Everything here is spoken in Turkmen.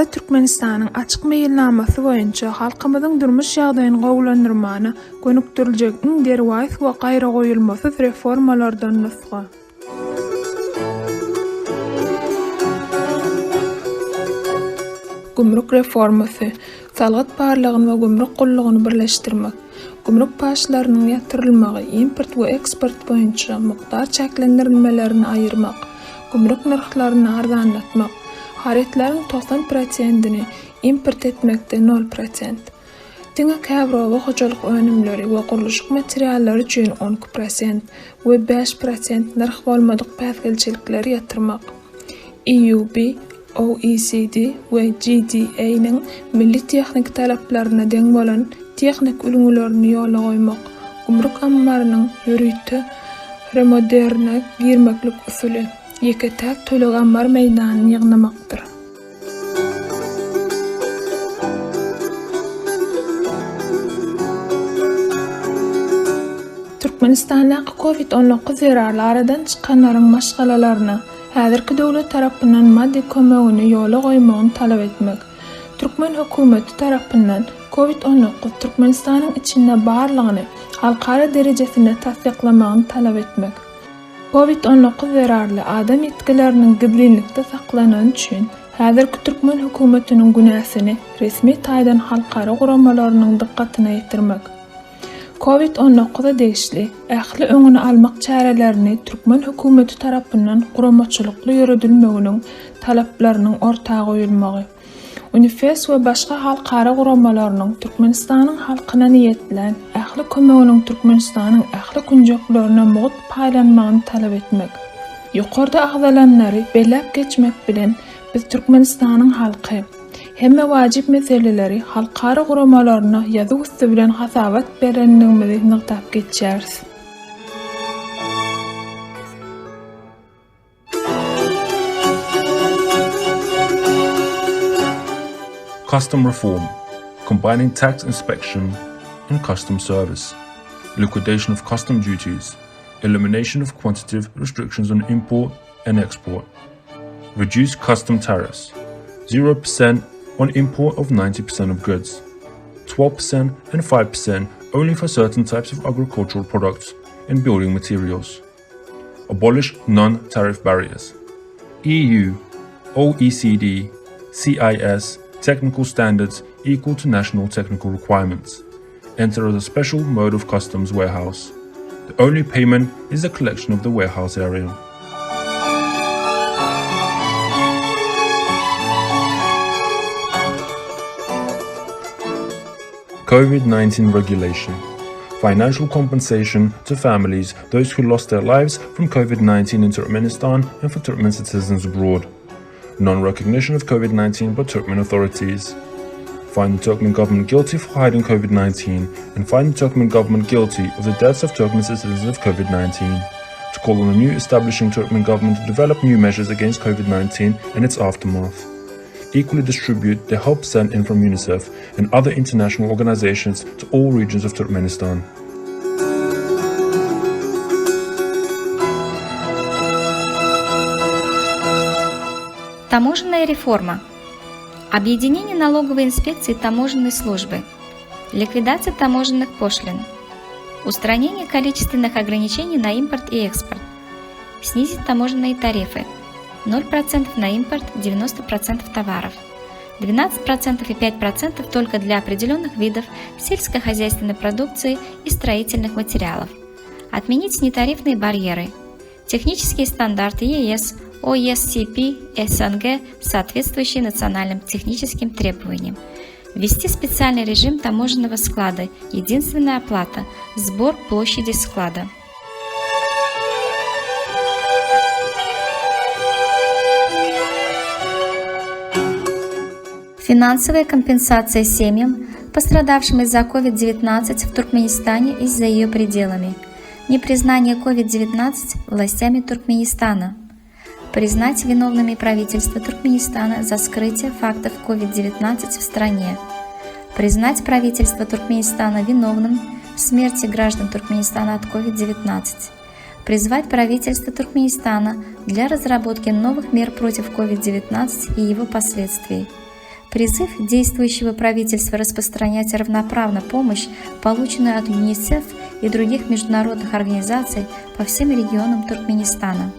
Ýa-da Türkmenistanyň açyk meýilnamasy boýunça halkymyzyň durmuş ýagdaýyny gowlandyrmany gönükdirijek iň derwäs we gaýra goýulmasy reformalardan nusga. Gümrük reformasy, salgat barlygyny we gümrük gullygyny birleşdirmek, gümrük paşlarynyň ýatyrylmagy, import we eksport boýunça mukdar çeklendirilmelerini aýyrmak, gümrük narhlaryny arzanlatmak, haretleriň 90%-ni import etmekde 0%. Diňe käbrowy hojalyk önümleri we gurulşyk materiallary üçin 10% we 5% narh bolmadyk päsgelçilikleri ýatyrmak. EUB, OECD we GDA-nyň milli tehnik talaplaryna deň bolan tehnik ulgularyny ýola goýmak, gümrük ammarynyň ýürüýte remoderne girmeklik usuly, ýeketäk töleg ammar meýdanyny ýygnamakdyr. Türkmenistandaky Covid-19 zerarlaradan çykanlaryň maşgalalaryny häzirki döwlet tarapyndan maddi kömegini ýola goýmagyny talap etmek. Türkmen hökümeti tarapyndan Covid-19 Türkmenistanyň içinde barlygyny halkara derejesinde tasdiklamagyny talap etmek. Covid-19 zerarly adam etkileriniň gizlilikde saklanan üçin häzirki Türkmen hökümetiniň günäsini resmi taýdan halkara guramalarynyň dikkatyna ýetirmek. Covid-19 degişli ähli öňüni almak çärelerini Türkmen hökümeti tarapyndan guramaçylykly ýöredilmeginiň talaplarynyň ortaga goýulmagy. UNICEF we başga halkara guramalarynyň Türkmenistanyň halkyna niýetlen ähli kömeginiň Türkmenistanyň ähli künjeklerine mowt paýlanmagyny talap etmek. Ýokarda agzalanlary belläp geçmek bilen biz Türkmenistanyň halky hemme wajib meseleleri halkara guramalaryna ýazy üstü bilen hasabat berenligimizi nykdap geçýäris. Custom reform, combining tax inspection and custom service, liquidation of custom duties, elimination of quantitative restrictions on import and export, reduced custom tariffs, 0% on import of 90% of goods, 12% and 5% only for certain types of agricultural products and building materials. Abolish non-tariff barriers. EU, OECD, CIS technical standards equal to national technical requirements. Enter as a special mode of customs warehouse. The only payment is the collection of the warehouse area. COVID-19 regulation. Financial compensation to families, those who lost their lives from COVID-19 in Turkmenistan and for Turkmen citizens abroad. Non-recognition of COVID-19 by Turkmen authorities. Find the Turkmen government guilty for hiding COVID-19 and find the Turkmen government guilty of the deaths of Turkmen citizens of COVID-19. To call on the new establishing Turkmen government to develop new measures against COVID-19 and its aftermath. Equally distribute the help sent in from UNICEF and other international organizations to all regions of Turkmenistan. Таможенная реформа. Объединение налоговой инспекции и таможенной службы. Ликвидация таможенных пошлин. Устранение количественных ограничений на импорт и экспорт. Снизить таможенные тарифы. 0% на импорт, 90% товаров. 12% и 5% только для определенных видов сельскохозяйственной продукции и строительных материалов. Отменить нетарифные барьеры. Технические стандарты ЕС, ОЕСCP, СНГ, соответствующие национальным техническим требованиям. Ввести специальный режим таможенного склада, единственная оплата, сбор площади склада. Финансовая компенсация семьям, пострадавшим из-за COVID-19 в Туркменистане и за ее пределами. Непризнание COVID-19 властями Туркменистана. Признать виновными правительство Туркменистана за скрытие фактов COVID-19 в стране. Признать правительство Туркменистана виновным в смерти граждан Туркменистана от COVID-19. Призвать правительство Туркменистана для разработки новых мер против COVID-19 и его последствий. Призыв действующего правительства распространять равноправно помощь, полученную от ЮНИСЕФ и других международных организаций по всем регионам Туркменистана.